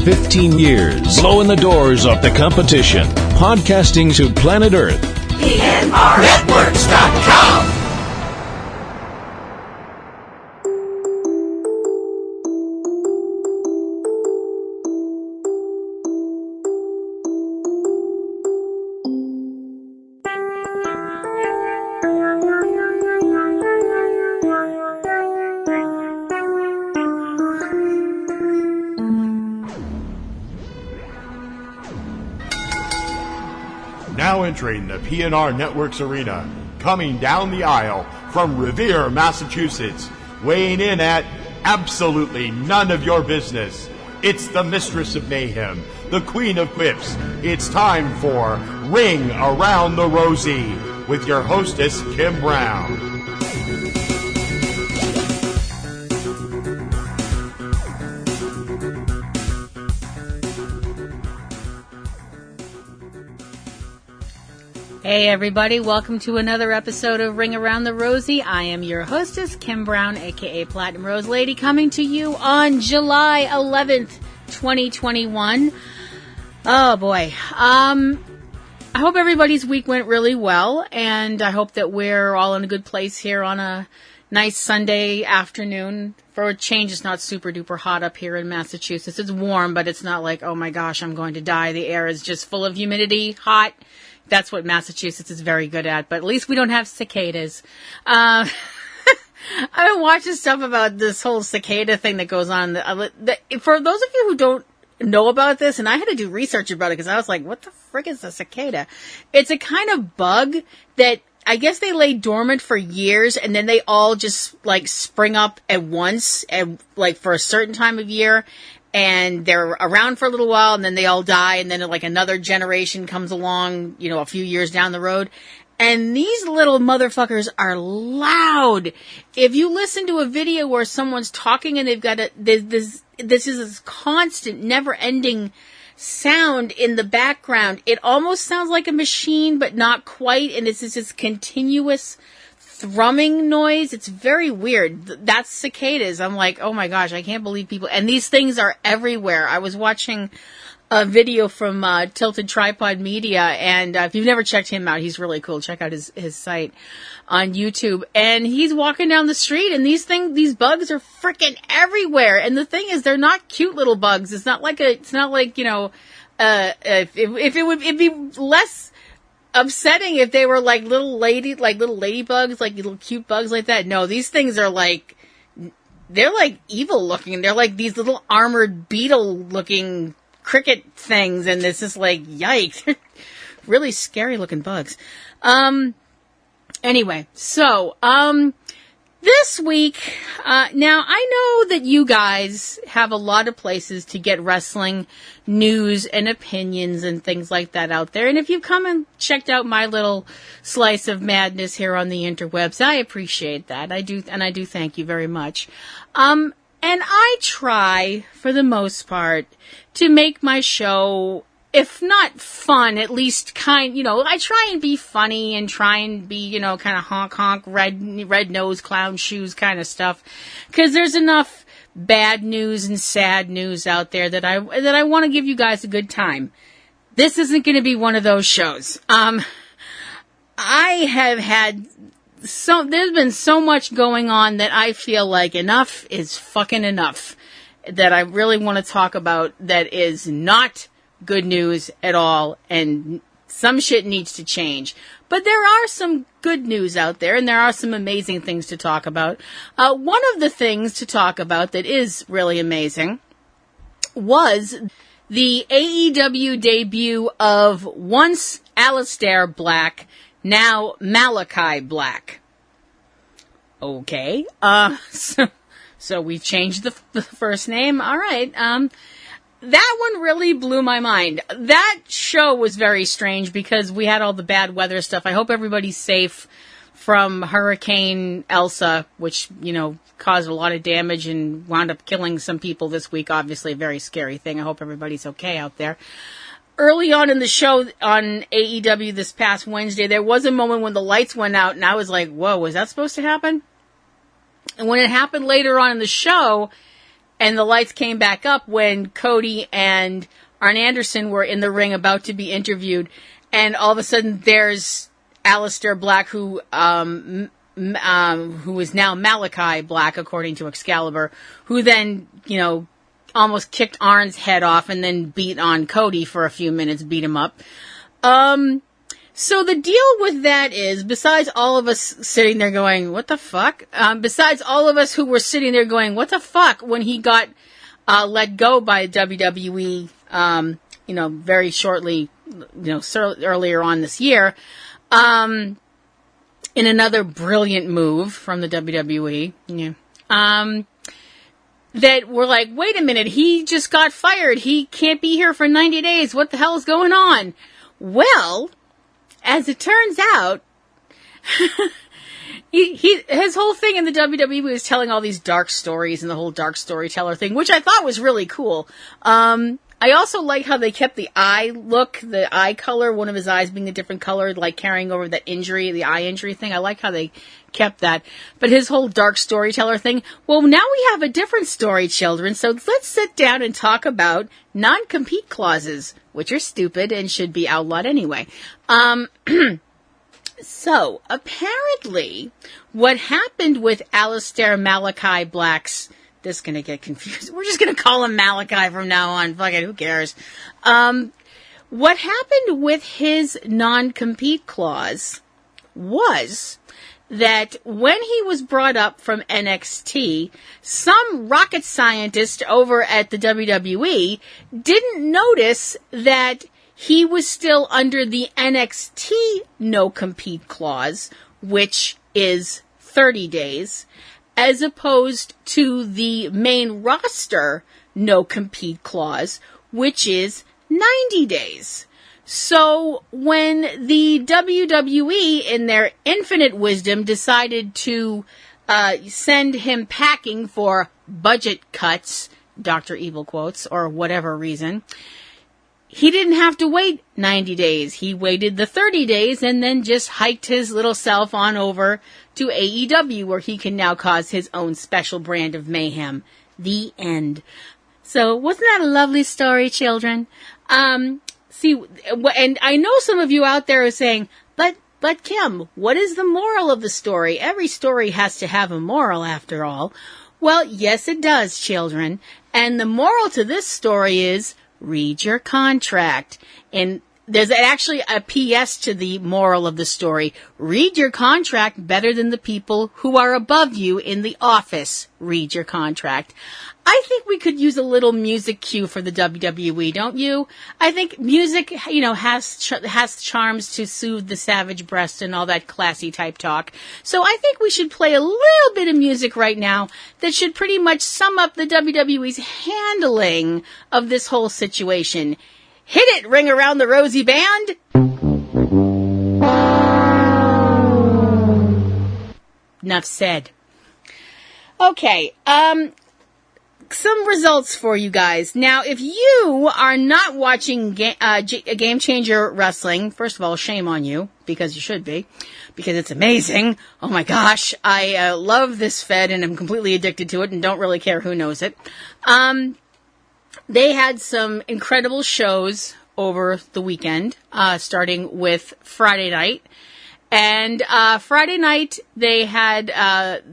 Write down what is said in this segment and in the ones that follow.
15 years, blowing the doors off the competition. Podcasting to planet Earth. PNRNetworks.com. Now entering the PNR Networks arena, coming down the aisle from Revere, Massachusetts, weighing in at absolutely none of your business. It's the Mistress of Mayhem, the Queen of Quips. It's time for Ring Around the Rosie with your hostess, Kim Brown. Hey everybody, welcome to another episode of Ring Around the Rosie. I am your hostess, Kim Brown, aka Platinum Rose Lady, coming to you on July 11th, 2021. Oh boy. I hope everybody's week went really well, and I hope that we're all in a good place here on a nice Sunday afternoon. For a change, it's not super duper hot up here in Massachusetts. It's warm, but it's not like, oh my gosh, I'm going to die. The air is just full of humidity, hot. That's what Massachusetts is very good at, but at least we don't have cicadas. I've been watching stuff about this whole cicada thing that goes on. For those of you who don't know about this, and I had to do research about it because I was like, what the frick is a cicada? It's a kind of bug that I guess they lay dormant for years, and then they all just like spring up at once, and like for a certain time of year. And they're around for a little while, and then they all die, and then like another generation comes along, you know, a few years down the road. And these little motherfuckers are loud. If you listen to a video where someone's talking and they've got this is this constant, never-ending sound in the background. It almost sounds like a machine, but not quite, and it's this continuous thrumming noise. It's very weird. That's cicadas. I'm like, oh my gosh, I can't believe people. And these things are everywhere. I was watching a video from Tilted Tripod Media, and if you've never checked him out, he's really cool. Check out his site on YouTube. And he's walking down the street, and these bugs are freaking everywhere. And the thing is, they're not cute little bugs. It's not like you know, it'd be less upsetting if they were like little ladybugs, like little cute bugs like that. No, these things are like, they're like evil looking. They're like these little armored beetle looking cricket things, and it's just like, yikes. They're really scary looking bugs. Anyway, so, this week, now I know that you guys have a lot of places to get wrestling news and opinions and things like that out there. And if you've come and checked out my little slice of madness here on the interwebs, I appreciate that. I do thank you very much. And I try, for the most part, to make my show, if not fun, at least I try and be funny and try and be, you know, kind of honk, red nose, clown shoes kind of stuff. 'Cause there's enough bad news and sad news out there that I want to give you guys a good time. This isn't going to be one of those shows. I have had there's been so much going on that I feel like enough is fucking enough, that I really want to talk about that is not good news at all, and some shit needs to change. But there are some good news out there, and there are some amazing things to talk about. One of the things to talk about that is really amazing was the AEW debut of once Alastair Black, now MALACHI Black. Okay, so we've changed the first name. All right, that one really blew my mind. That show was very strange because we had all the bad weather stuff. I hope everybody's safe from Hurricane Elsa, which, you know, caused a lot of damage and wound up killing some people this week. Obviously a very scary thing. I hope everybody's okay out there. Early on in the show on AEW this past Wednesday, there was a moment when the lights went out, and I was like, whoa, was that supposed to happen? And when it happened later on in the show, and the lights came back up when Cody and Arn Anderson were in the ring about to be interviewed, and all of a sudden there's Alastair Black, who is now MALACHI Black, according to Excalibur, who then, almost kicked Arn's head off and then beat on Cody for a few minutes, beat him up. So the deal with that is, besides all of us sitting there going, what the fuck? Besides all of us who were sitting there going, what the fuck, when he got let go by WWE, very shortly, earlier on this year, in another brilliant move from the WWE, that we're like, wait a minute, he just got fired. He can't be here for 90 days. What the hell is going on? Well, as it turns out, his whole thing in the WWE was telling all these dark stories and the whole dark storyteller thing, which I thought was really cool. I also like how they kept the eye look, the eye color, one of his eyes being a different color, like carrying over that injury, the eye injury thing. I like how they kept that. But his whole dark storyteller thing, well, now we have a different story, children, so let's sit down and talk about non-compete clauses, which are stupid and should be outlawed anyway. So, apparently, what happened with Alastair MALACHI Black's, this is going to get confused. We're just going to call him MALACHI from now on. Fuck it, who cares? What happened with his non-compete clause was that when he was brought up from NXT, some rocket scientist over at the WWE didn't notice that he was still under the NXT no-compete clause, which is 30 days, as opposed to the main roster no-compete clause, which is 90 days. So when the WWE, in their infinite wisdom, decided to send him packing for budget cuts, Dr. Evil quotes, or whatever reason, he didn't have to wait 90 days. He waited the 30 days and then just hiked his little self on over to AEW, where he can now cause his own special brand of mayhem. The end. So, wasn't that a lovely story, children? See, and I know some of you out there are saying, but Kim, what is the moral of the story? Every story has to have a moral, after all. Well, yes, it does, children. And the moral to this story is, read your contract. And there's actually a PS to the moral of the story. Read your contract better than the people who are above you in the office. Read your contract. I think we could use a little music cue for the WWE, don't you? I think music, has charms to soothe the savage breast and all that classy type talk. So I think we should play a little bit of music right now that should pretty much sum up the WWE's handling of this whole situation. Hit it, Ring Around the Rosie band! Enough said. Okay, some results for you guys. Now, if you are not watching Game Changer Wrestling, first of all, shame on you, because you should be, because it's amazing. Oh my gosh, I love this fed and I'm completely addicted to it and don't really care who knows it. They had some incredible shows over the weekend, starting with Friday night. And Friday night, they had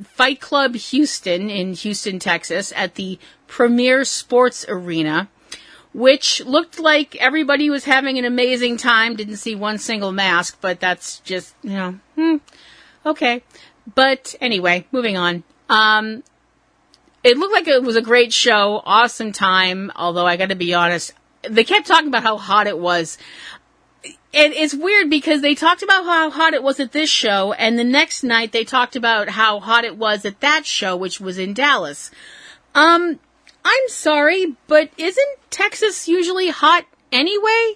Fight Club Houston in Houston, Texas, at the Premier Sports Arena, which looked like everybody was having an amazing time. Didn't see one single mask, but that's just, okay. But anyway, moving on. It looked like it was a great show, awesome time, although I gotta be honest, they kept talking about how hot it was. And it's weird because they talked about how hot it was at this show, and the next night they talked about how hot it was at that show, which was in Dallas. I'm sorry, but isn't Texas usually hot anyway?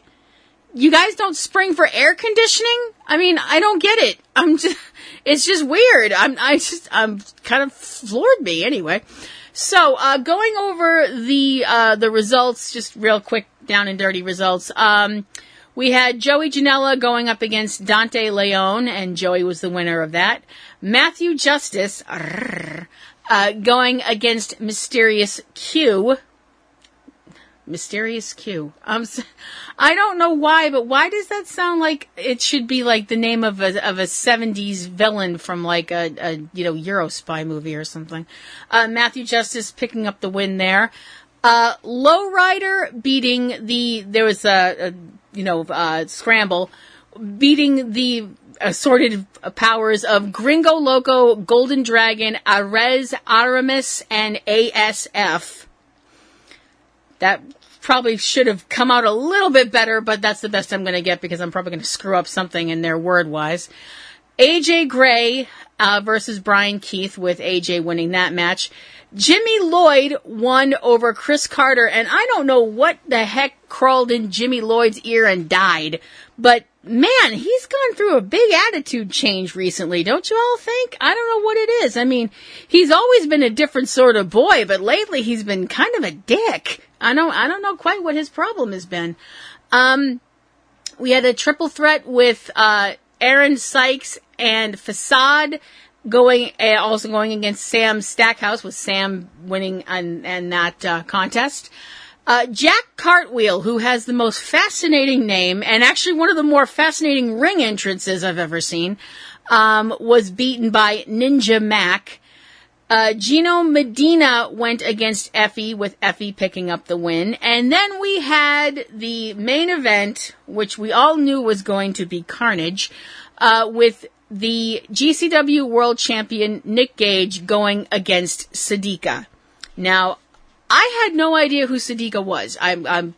You guys don't spring for air conditioning? I mean, I don't get it. It's just weird. I'm kind of floored me anyway. So, going over the results, just real quick, down and dirty results. We had Joey Janela going up against Dante Leon, and Joey was the winner of that. Matthew Justice going against Mysterious Q. Mysterious Q. I don't know why, but why does that sound like it should be like the name of a 70s villain from like a Euro spy movie or something? Matthew Justice picking up the win there. Lowrider beating there was a scramble, beating the assorted powers of Gringo Loco, Golden Dragon, Arez, Aramis, and ASF. That probably should have come out a little bit better, but that's the best I'm going to get because I'm probably going to screw up something in there word-wise. AJ Gray versus Brian Keith, with AJ winning that match. Jimmy Lloyd won over Chris Carter, and I don't know what the heck crawled in Jimmy Lloyd's ear and died, but man, he's gone through a big attitude change recently, don't you all think? I don't know what it is. I mean, he's always been a different sort of boy, but lately he's been kind of a dick. I don't know quite what his problem has been. We had a triple threat with Aaron Sykes and Facade going against Sam Stackhouse, with Sam winning in that contest. Jack Cartwheel, who has the most fascinating name and actually one of the more fascinating ring entrances I've ever seen, was beaten by Ninja Mac. Gino Medina went against Effie, with Effie picking up the win. And then we had the main event, which we all knew was going to be carnage, with the GCW World Champion Nick Gage going against Sadiqa. Now, I had no idea who Sadiqa was. I'm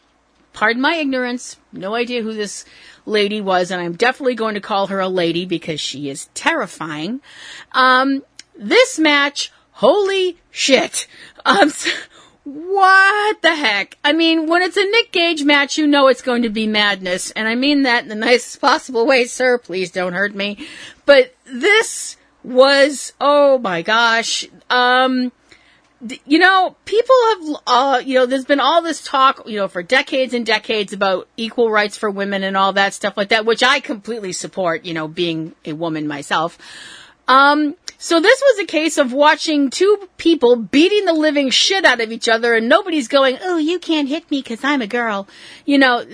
pardon my ignorance, no idea who this lady was, and I'm definitely going to call her a lady because she is terrifying. This match, holy shit. What the heck? I mean, when it's a Nick Gage match, you know it's going to be madness, and I mean that in the nicest possible way, sir. Please don't hurt me. But this was, oh my gosh, people have, there's been all this talk, for decades and decades about equal rights for women and all that stuff like that, which I completely support, being a woman myself. So this was a case of watching two people beating the living shit out of each other, and nobody's going, oh, you can't hit me because I'm a girl.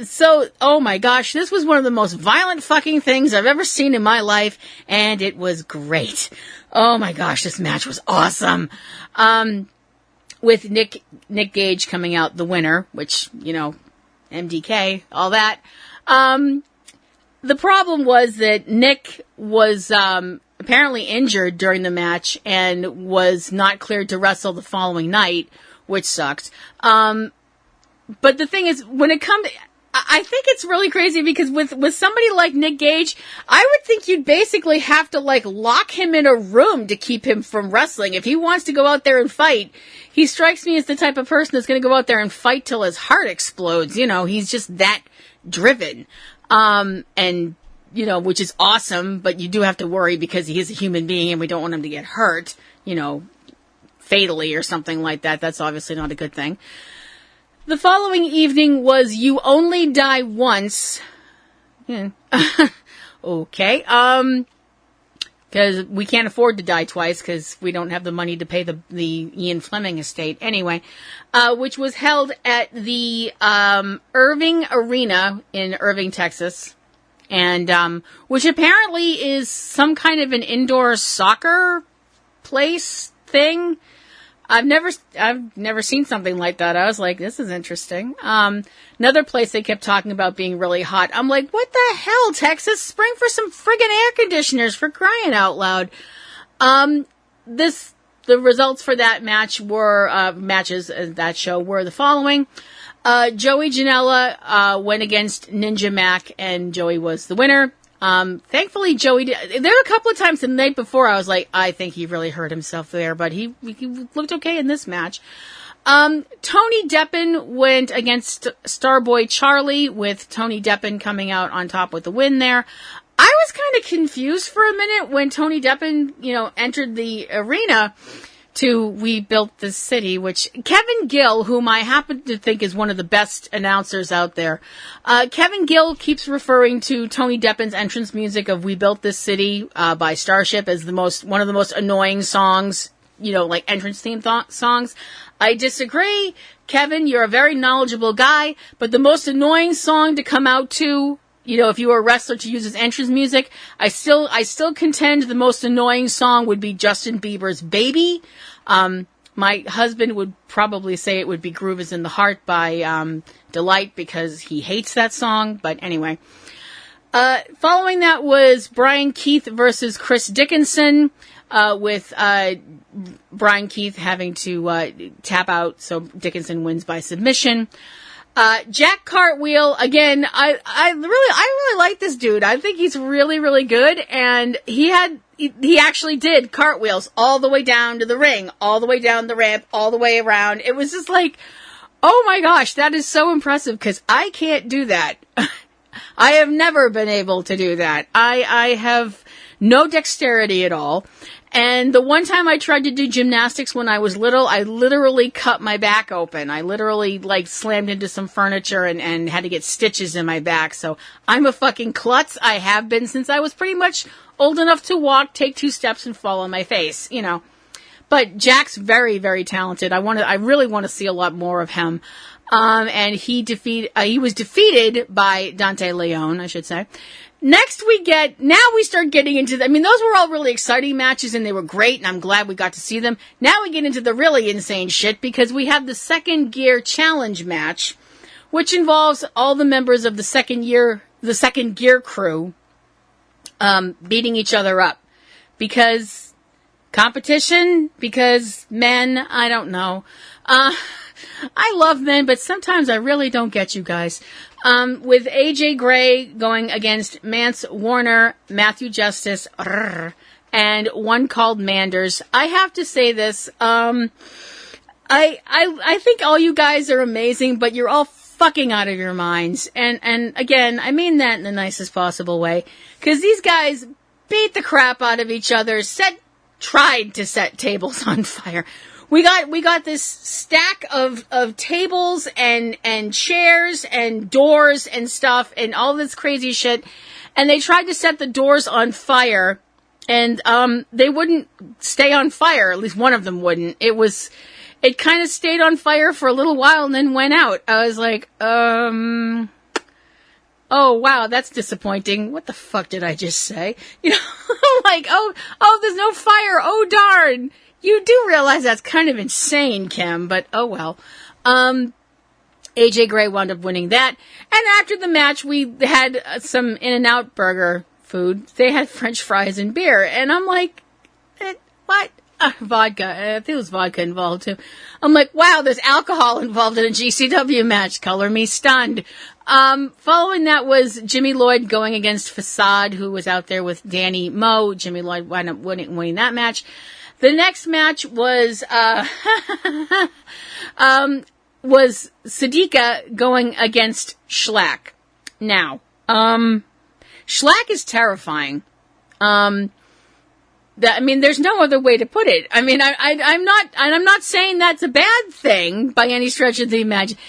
So, oh my gosh, this was one of the most violent fucking things I've ever seen in my life, and it was great. Oh my gosh, this match was awesome. With Nick Gage coming out the winner, which, MDK, all that. The problem was that Nick was, apparently injured during the match and was not cleared to wrestle the following night, which sucked. But the thing is, when it comes, I think it's really crazy because with somebody like Nick Gage, I would think you'd basically have to lock him in a room to keep him from wrestling. If he wants to go out there and fight, he strikes me as the type of person that's going to go out there and fight till his heart explodes. He's just that driven. And which is awesome, but you do have to worry because he is a human being and we don't want him to get hurt, fatally or something like that. That's obviously not a good thing. The following evening was You Only Die Once. Okay. Because we can't afford to die twice because we don't have the money to pay the Ian Fleming estate. Anyway, which was held at the Irving Arena in Irving, Texas. And which apparently is some kind of an indoor soccer place thing. I've never seen something like that. I was like, this is interesting. Another place they kept talking about being really hot. I'm like, what the hell, Texas? Spring for some friggin' air conditioners, for crying out loud. The results for that match were, that show were the following. Joey Janela went against Ninja Mac, and Joey was the winner. Thankfully, Joey there were a couple of times the night before I was like, I think he really hurt himself there, but he looked okay in this match. Tony Deppen went against Starboy Charlie, with Tony Deppen coming out on top with the win there. I was kind of confused for a minute when Tony Deppen, entered the arena to We Built This City, which Kevin Gill, whom I happen to think is one of the best announcers out there, Kevin Gill keeps referring to Tony Deppen's entrance music of We Built This City by Starship as one of the most annoying songs, like entrance theme songs. I disagree. Kevin, you're a very knowledgeable guy, but the most annoying song to come out to, if you were a wrestler to use as entrance music, I still contend the most annoying song would be Justin Bieber's Baby. My husband would probably say it would be Groove is in the Heart by Delight because he hates that song. But anyway, following that was Brian Keith versus Chris Dickinson, with Brian Keith having to tap out, so Dickinson wins by submission. Jack Cartwheel, again, I really like this dude. I think he's really, really good, and he actually did cartwheels all the way down to the ring, all the way down the ramp, all the way around. It was just like, oh my gosh, that is so impressive, because I can't do that. I have never been able to do that. I have no dexterity at all. And the one time I tried to do gymnastics when I was little, I literally cut my back open. I literally, slammed into some furniture and had to get stitches in my back. So I'm a fucking klutz. I have been since I was pretty much old enough to walk, take 2 steps, and fall on my face, But Jack's very, very talented. I really want to see a lot more of him. And he was defeated by Dante Leon, I should say. Next now we start getting into those were all really exciting matches and they were great and I'm glad we got to see them. Now we get into the really insane shit because we have the Second Gear Challenge match, which involves all the members of the Second Gear crew, beating each other up. Because competition? Because men? I don't know. I love men, but sometimes I really don't get you guys. With AJ Gray going against Mance Warner, Matthew Justice, and one called Manders. I have to say this. I think all you guys are amazing, but you're all fucking out of your minds. And again, I mean that in the nicest possible way. Cause these guys beat the crap out of each other, tried to set tables on fire. We got this stack of tables and chairs and doors and stuff and all this crazy shit. And they tried to set the doors on fire and, they wouldn't stay on fire. At least one of them wouldn't. It kind of stayed on fire for a little while and then went out. I was like, oh wow, that's disappointing. What the fuck did I just say? Like, oh, there's no fire. Oh darn. You do realize that's kind of insane, Kim, but oh well. AJ Gray wound up winning that. And after the match, we had some In-N-Out burger food. They had French fries and beer. And I'm like, what? Vodka. I think it was vodka involved too. I'm like, wow, there's alcohol involved in a GCW match. Color me stunned. Following that was Jimmy Lloyd going against Facade, who was out there with Danny Moe. Jimmy Lloyd wound up winning that match. The next match was Siddiqa going against Schlack. Now, Schlack is terrifying. There's no other way to put it. I'm not saying that's a bad thing by any stretch of the imagination.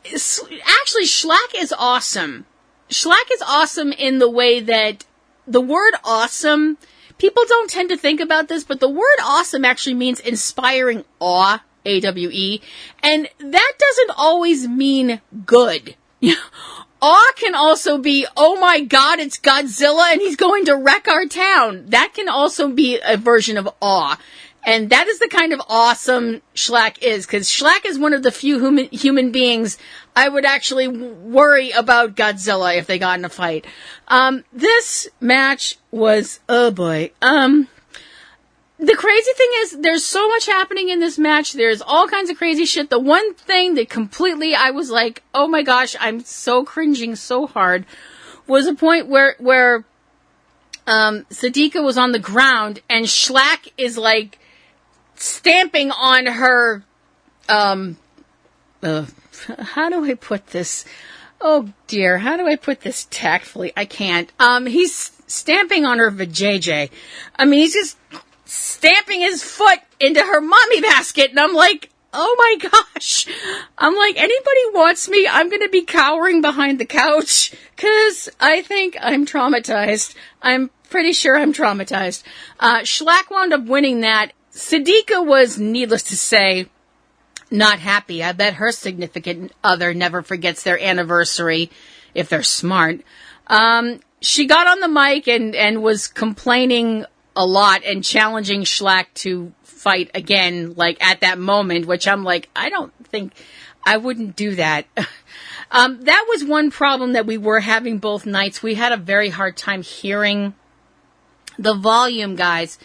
Actually, Schlack is awesome. Schlack is awesome in the way that the word awesome, people don't tend to think about this, but the word awesome actually means inspiring awe, A-W-E, and that doesn't always mean good. Awe can also be, oh my god, it's Godzilla and he's going to wreck our town. That can also be a version of awe. And that is the kind of awesome Schlack is, because Schlack is one of the few human beings I would actually worry about Godzilla if they got in a fight. This match was, oh boy. The crazy thing is, there's so much happening in this match. There's all kinds of crazy shit. The one thing that completely, I was like, oh my gosh, I'm so cringing so hard, was a point where Siddiqa was on the ground and Schlack is like stamping on her, how do I put this? Oh dear, how do I put this tactfully? I can't. He's stamping on her vajayjay. He's just stamping his foot into her mommy basket, and I'm like, oh my gosh. I'm like, anybody wants me, I'm gonna be cowering behind the couch, cause I think I'm traumatized. I'm pretty sure I'm traumatized. Schlack wound up winning that, Siddiqa was, needless to say, not happy. I bet her significant other never forgets their anniversary, if they're smart. She got on the mic and was complaining a lot and challenging Schlack to fight again, like at that moment, which I'm like, I don't think I wouldn't do that. That was one problem that we were having both nights. We had a very hard time hearing the volume, guys.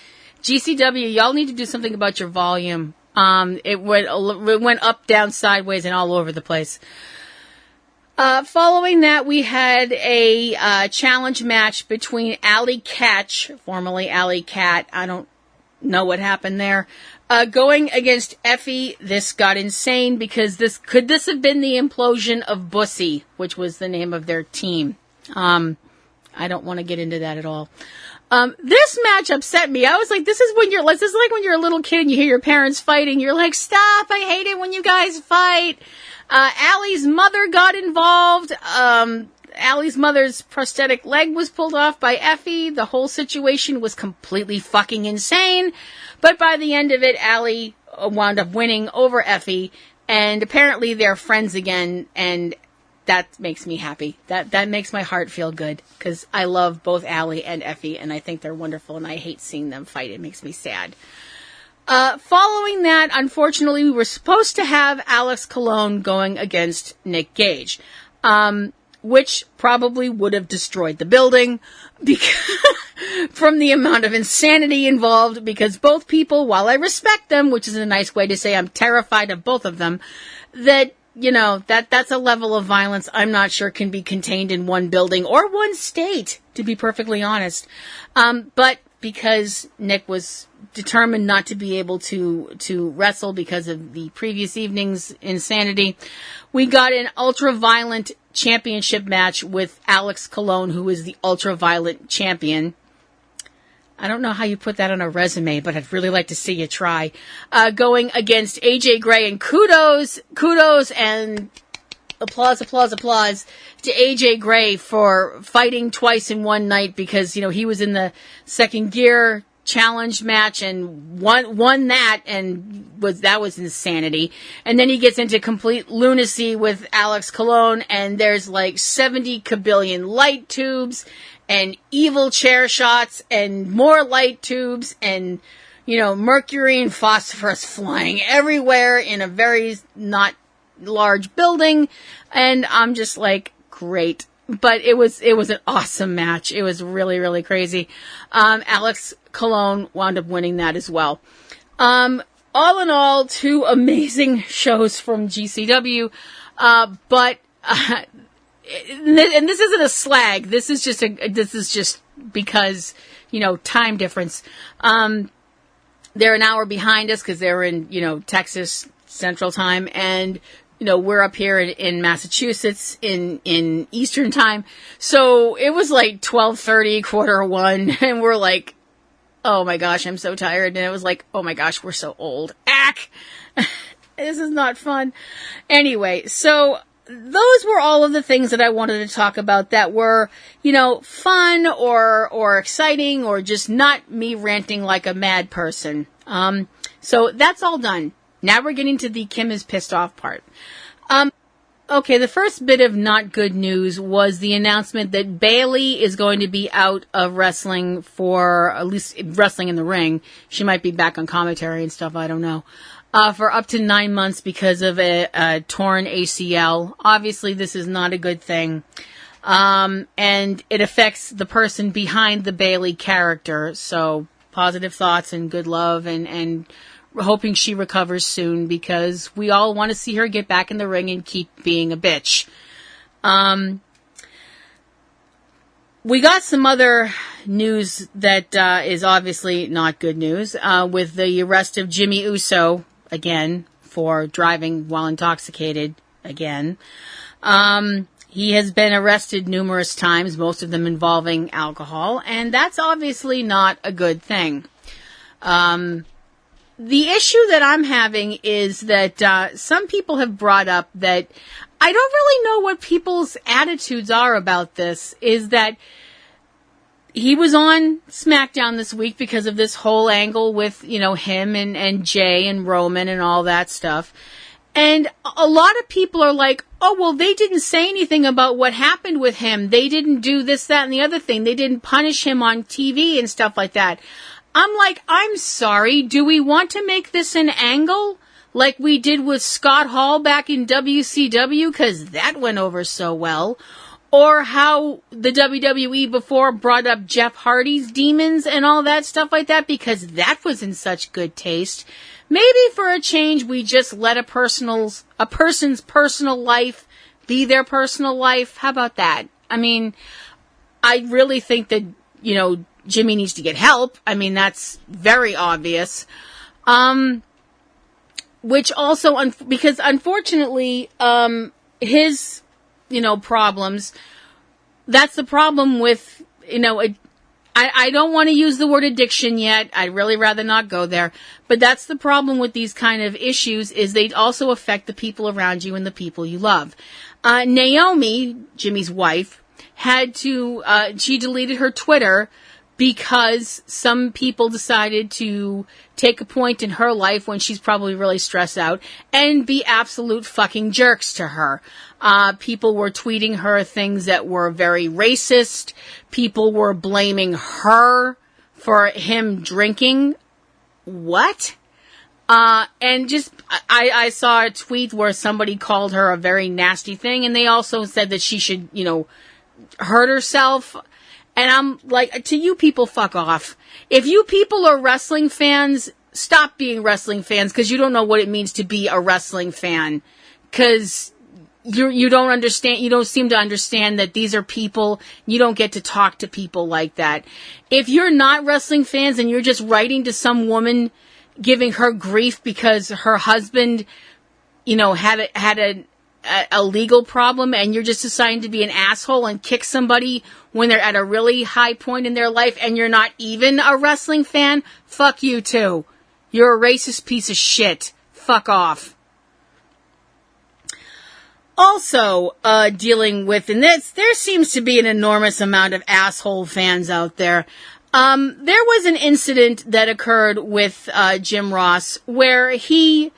GCW, y'all need to do something about your volume. It went up, down, sideways, and all over the place. Following that, we had a challenge match between Alley Catch, formerly Alley Cat. I don't know what happened there. Going against Effie. This got insane because could this have been the implosion of Bussy, which was the name of their team. I don't want to get into that at all. This match upset me. I was like, this is like when you're a little kid and you hear your parents fighting. You're like, stop, I hate it when you guys fight. Allie's mother got involved. Allie's mother's prosthetic leg was pulled off by Effie. The whole situation was completely fucking insane. But by the end of it, Allie wound up winning over Effie. And apparently they're friends again, and that makes me happy. That makes my heart feel good, because I love both Allie and Effie, and I think they're wonderful, and I hate seeing them fight. It makes me sad. Following that, unfortunately, we were supposed to have Alex Colon going against Nick Gage, which probably would have destroyed the building from the amount of insanity involved, because both people, while I respect them, which is a nice way to say I'm terrified of both of them, that, you know, that's a level of violence I'm not sure can be contained in one building or one state, to be perfectly honest. But because Nick was determined not to be able to wrestle because of the previous evening's insanity, we got an ultra-violent championship match with Alex Colon, who is the ultra-violent champion. I don't know how you put that on a resume, but I'd really like to see you try. Going against AJ Gray, and kudos and applause to AJ Gray for fighting twice in one night, because, you know, he was in the second gear challenge match and won that, and that was insanity. And then he gets into complete lunacy with Alex Colon, and there's like 70 kabillion light tubes and evil chair shots and more light tubes and, you know, mercury and phosphorus flying everywhere in a very not large building. And I'm just like, great. But it was an awesome match. It was really, really crazy. Alex Colon wound up winning that as well. All in all, two amazing shows from GCW. But and this isn't a slag. This is just because, you know, time difference. They're an hour behind us because they're in, you know, Texas Central Time, and, you know, we're up here in Massachusetts in Eastern Time. So it was like 12:30, 1:15, and we're like, oh my gosh, I'm so tired. And it was like, oh my gosh, we're so old. Ack! This is not fun. Anyway, so those were all of the things that I wanted to talk about that were, you know, fun or exciting, or just not me ranting like a mad person. So that's all done. Now we're getting to the Kim is pissed off part. Okay, the first bit of not good news was the announcement that Bayley is going to be out of wrestling, for at least wrestling in the ring. She might be back on commentary and stuff, I don't know. For up to 9 months because of a torn ACL. Obviously, this is not a good thing. And it affects the person behind the Bayley character. So positive thoughts and good love, and hoping she recovers soon, because we all want to see her get back in the ring and keep being a bitch. We got some other news that is obviously not good news, with the arrest of Jimmy Uso, again, for driving while intoxicated, again. He has been arrested numerous times, most of them involving alcohol, and that's obviously not a good thing. The issue that I'm having is that some people have brought up that I don't really know what people's attitudes are about this, is that he was on SmackDown this week because of this whole angle with, him and Jay and Roman and all that stuff. And a lot of people are like, oh, well, they didn't say anything about what happened with him. They didn't do this, that, and the other thing. They didn't punish him on TV and stuff like that. I'm like, I'm sorry. Do we want to make this an angle like we did with Scott Hall back in WCW? Because that went over so well. Or how the WWE before brought up Jeff Hardy's demons and all that stuff like that, because that was in such good taste. Maybe for a change, we just let a person's personal life be their personal life. How about that? I mean, I really think that, Jimmy needs to get help. I mean, that's very obvious. Which also, because unfortunately, his, problems, that's the problem with, I don't want to use the word addiction yet. I'd really rather not go there. But that's the problem with these kind of issues, is they also affect the people around you and the people you love. Naomi, Jimmy's wife, she deleted her Twitter because some people decided to take a point in her life when she's probably really stressed out and be absolute fucking jerks to her. People were tweeting her things that were very racist. People were blaming her for him drinking. What? And just, I saw a tweet where somebody called her a very nasty thing, and they also said that she should, hurt herself. And I'm like, to you people, fuck off. If you people are wrestling fans, stop being wrestling fans, because you don't know what it means to be a wrestling fan. Because you don't understand, you don't seem to understand that these are people, you don't get to talk to people like that. If you're not wrestling fans and you're just writing to some woman giving her grief because her husband, had a legal problem, and you're just deciding to be an asshole and kick somebody when they're at a really high point in their life and you're not even a wrestling fan, fuck you too. You're a racist piece of shit. Fuck off. Also, dealing with, and there seems to be an enormous amount of asshole fans out there. There was an incident that occurred with Jim Ross where he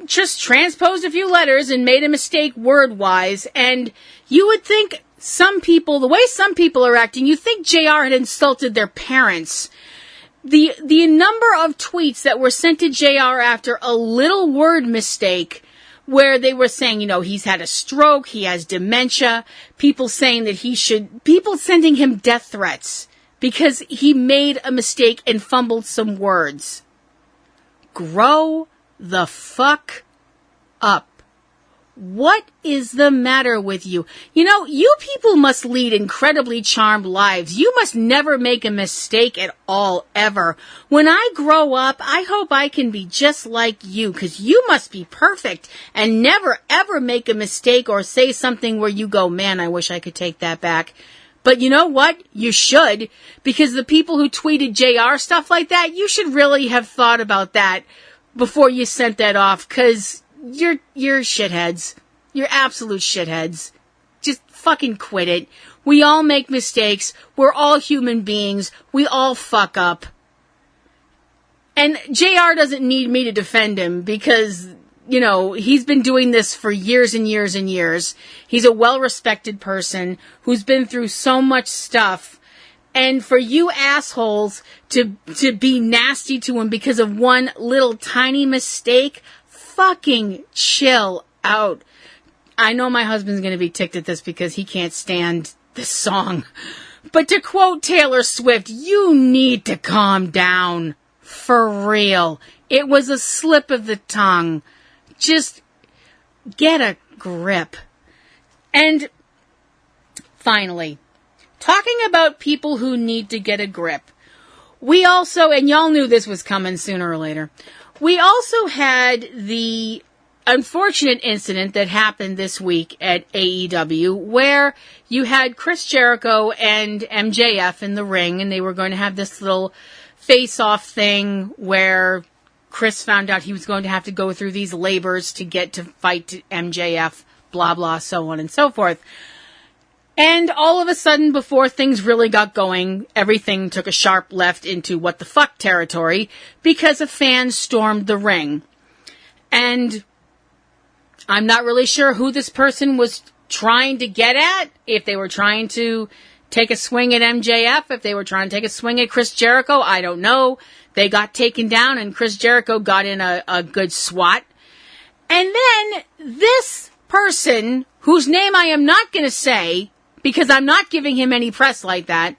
just transposed a few letters and made a mistake word-wise, and you would think the way some people are acting, you think JR had insulted their parents. The number of tweets that were sent to JR after a little word mistake, where they were saying, he's had a stroke, he has dementia, people saying that people sending him death threats because he made a mistake and fumbled some words. Grow the fuck up. What is the matter with you? You people must lead incredibly charmed lives. You must never make a mistake at all, ever. When I grow up, I hope I can be just like you, because you must be perfect and never ever make a mistake or say something where you go, man, I wish I could take that back. But you know what? You should, because the people who tweeted JR stuff like that, you should really have thought about that before you sent that off, because you're shitheads. You're absolute shitheads. Just fucking quit it. We all make mistakes. We're all human beings. We all fuck up. And JR doesn't need me to defend him because, he's been doing this for years and years and years. He's a well-respected person who's been through so much stuff. And for you assholes to be nasty to him because of one little tiny mistake, fucking chill out. I know my husband's going to be ticked at this because he can't stand this song. But to quote Taylor Swift, you need to calm down. For real. It was a slip of the tongue. Just get a grip. And finally, talking about people who need to get a grip. We also, and y'all knew this was coming sooner or later, we also had the unfortunate incident that happened this week at AEW where you had Chris Jericho and MJF in the ring, and they were going to have this little face-off thing where Chris found out he was going to have to go through these labors to get to fight MJF, blah, blah, so on and so forth. And all of a sudden, before things really got going, everything took a sharp left into what the fuck territory because a fan stormed the ring. And I'm not really sure who this person was trying to get at, if they were trying to take a swing at MJF, if they were trying to take a swing at Chris Jericho, I don't know. They got taken down and Chris Jericho got in a good swat. And then this person, whose name I am not going to say, because I'm not giving him any press like that,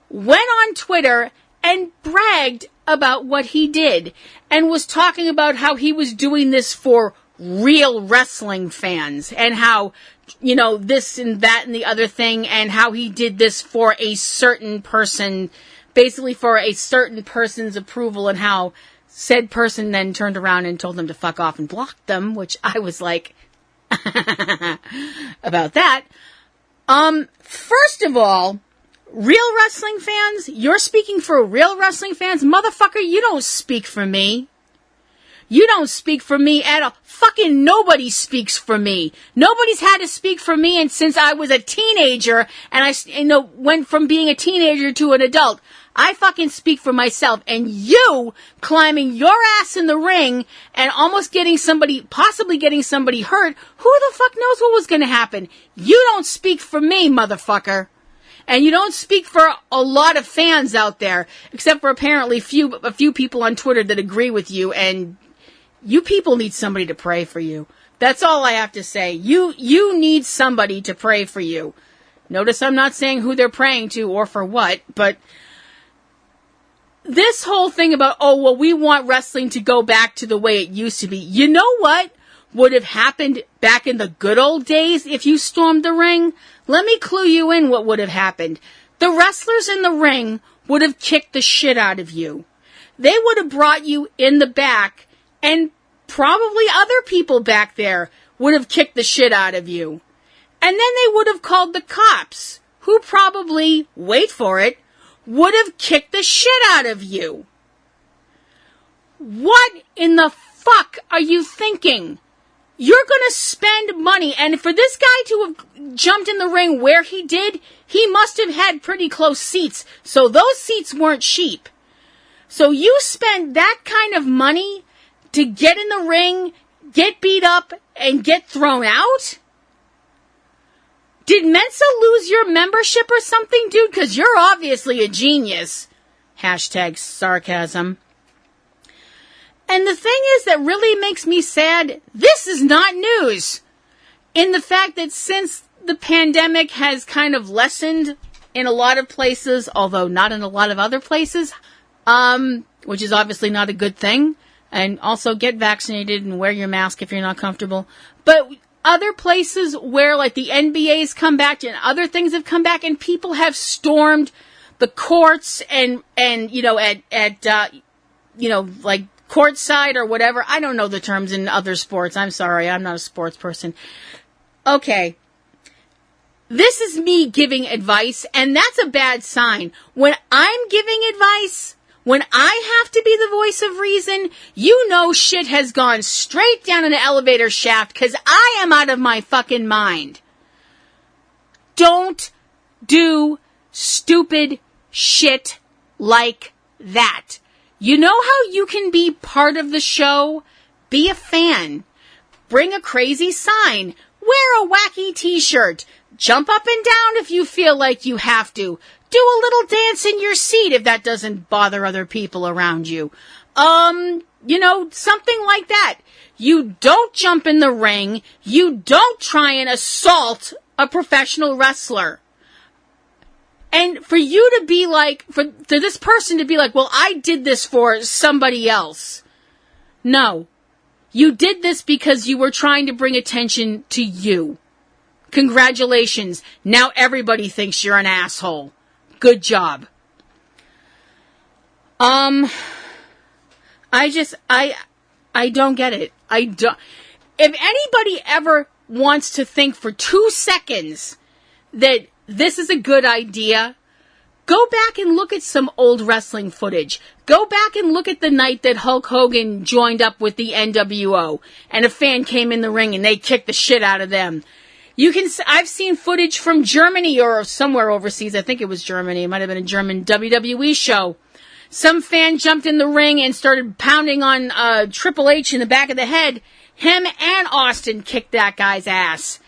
went on Twitter and bragged about what he did and was talking about how he was doing this for real wrestling fans and how, you know, this and that and the other thing, and how he did this for a certain person, basically for a certain person's approval, and how said person then turned around and told them to fuck off and blocked them, which I was like, about that. First of all, real wrestling fans, you're speaking for real wrestling fans? Motherfucker, you don't speak for me. You don't speak for me at all. Fucking nobody speaks for me. Nobody's had to speak for me, and since I was a teenager, and I went from being a teenager to an adult, I fucking speak for myself. And you climbing your ass in the ring and almost possibly getting somebody hurt, who the fuck knows what was going to happen? You don't speak for me, motherfucker. And you don't speak for a lot of fans out there, except for apparently a few people on Twitter that agree with you, and you people need somebody to pray for you. That's all I have to say. You need somebody to pray for you. Notice I'm not saying who they're praying to or for what, but this whole thing about, oh, well, we want wrestling to go back to the way it used to be. You know what would have happened back in the good old days if you stormed the ring? Let me clue you in what would have happened. The wrestlers in the ring would have kicked the shit out of you. They would have brought you in the back, and probably other people back there would have kicked the shit out of you. And then they would have called the cops, who probably, wait for it, would have kicked the shit out of you. What in the fuck are you thinking? You're going to spend money, and for this guy to have jumped in the ring where he did, he must have had pretty close seats, so those seats weren't cheap. So you spend that kind of money to get in the ring, get beat up, and get thrown out? Did Mensa lose your membership or something, dude? Because you're obviously a genius. Hashtag sarcasm. And the thing is that really makes me sad, this is not news. In the fact that since the pandemic has kind of lessened in a lot of places, although not in a lot of other places, which is obviously not a good thing. And also get vaccinated and wear your mask if you're not comfortable. But other places where like the NBA's come back and other things have come back and people have stormed the courts and you know, at like courtside or whatever. I don't know the terms in other sports. I'm sorry. I'm not a sports person. Okay. This is me giving advice, and that's a bad sign. When I'm giving advice, when I have to be the voice of reason, you know shit has gone straight down an elevator shaft because I am out of my fucking mind. Don't do stupid shit like that. You know how you can be part of the show? Be a fan. Bring a crazy sign. Wear a wacky t-shirt. Jump up and down if you feel like you have to. Do a little dance in your seat if that doesn't bother other people around you. You know, something like that. You don't jump in the ring. You don't try and assault a professional wrestler. And for you to be like, for this person to be like, well, I did this for somebody else. No. You did this because you were trying to bring attention to you. Congratulations. Now everybody thinks you're an asshole. Good job. I don't get it. If anybody ever wants to think for 2 seconds that this is a good idea, go back and look at some old wrestling footage. Go back and look at the night that Hulk Hogan joined up with the NWO and a fan came in the ring and they kicked the shit out of them. I've seen footage from Germany or somewhere overseas. I think it was Germany. It might have been a German WWE show. Some fan jumped in the ring and started pounding on Triple H in the back of the head. Him and Austin kicked that guy's ass.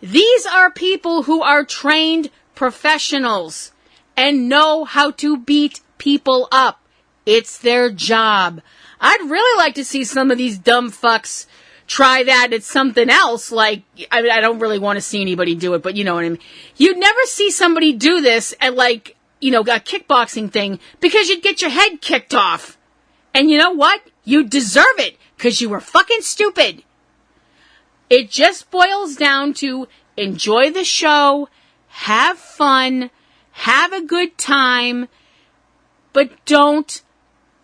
These are people who are trained professionals and know how to beat people up. It's their job. I'd really like to see some of these dumb fucks try that at something else. Like, I don't really want to see anybody do it, but you know what I mean. You'd never see somebody do this at, like, you know, a kickboxing thing, because you'd get your head kicked off. And you know what? You deserve it, because you were fucking stupid. It just boils down to enjoy the show, have fun, have a good time, but don't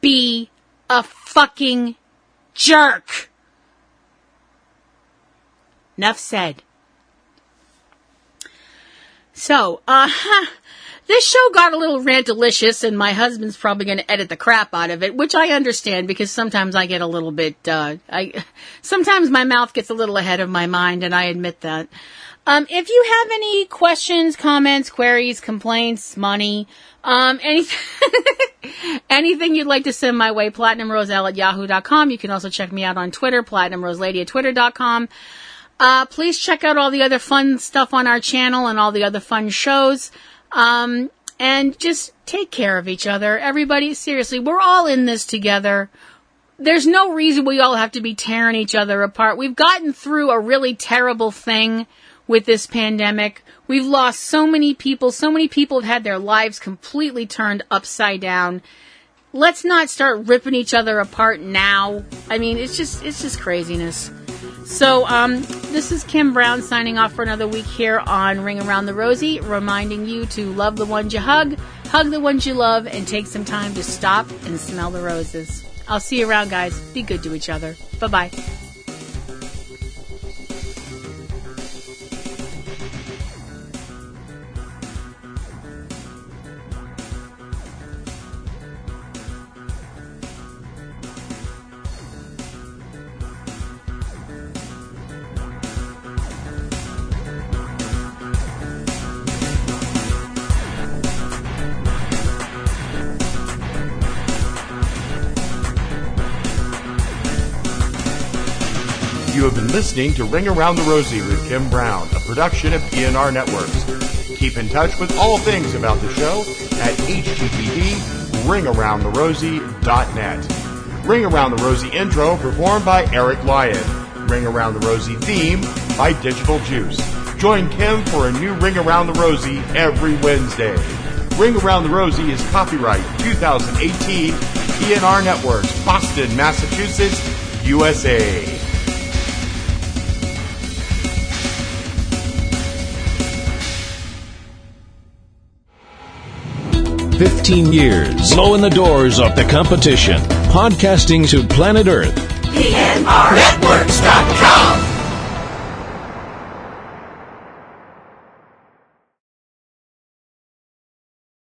be a fucking jerk. Enough said. So, this show got a little rantalicious, and my husband's probably going to edit the crap out of it, which I understand, because sometimes I get a little bit, sometimes my mouth gets a little ahead of my mind, and I admit that. If you have any questions, comments, queries, complaints, money, anything you'd like to send my way, platinumroselle@yahoo.com. You can also check me out on Twitter, platinumroselady@twitter.com. Please check out all the other fun stuff on our channel and all the other fun shows. And just take care of each other. Everybody, seriously, we're all in this together. There's no reason we all have to be tearing each other apart. We've gotten through a really terrible thing with this pandemic. We've lost so many people. So many people have had their lives completely turned upside down. Let's not start ripping each other apart now. I mean, it's just craziness. So, this is Kim Brown signing off for another week here on Ring Around the Rosie, reminding you to love the ones you hug the ones you love, and take some time to stop and smell the roses. I'll see you around, guys. Be good to each other. Bye-bye. You have been listening to Ring Around the Rosie with Kim Brown, a production of PNR Networks. Keep in touch with all things about the show at http://ringaroundtherosie.net. Ring Around the Rosie intro performed by Eric Lyon. Ring Around the Rosie theme by Digital Juice. Join Kim for a new Ring Around the Rosie every Wednesday. Ring Around the Rosie is copyright 2018 PNR Networks, Boston, Massachusetts, USA. 15 years, blowing the doors off the competition, podcasting to planet Earth. PNRNetworks.com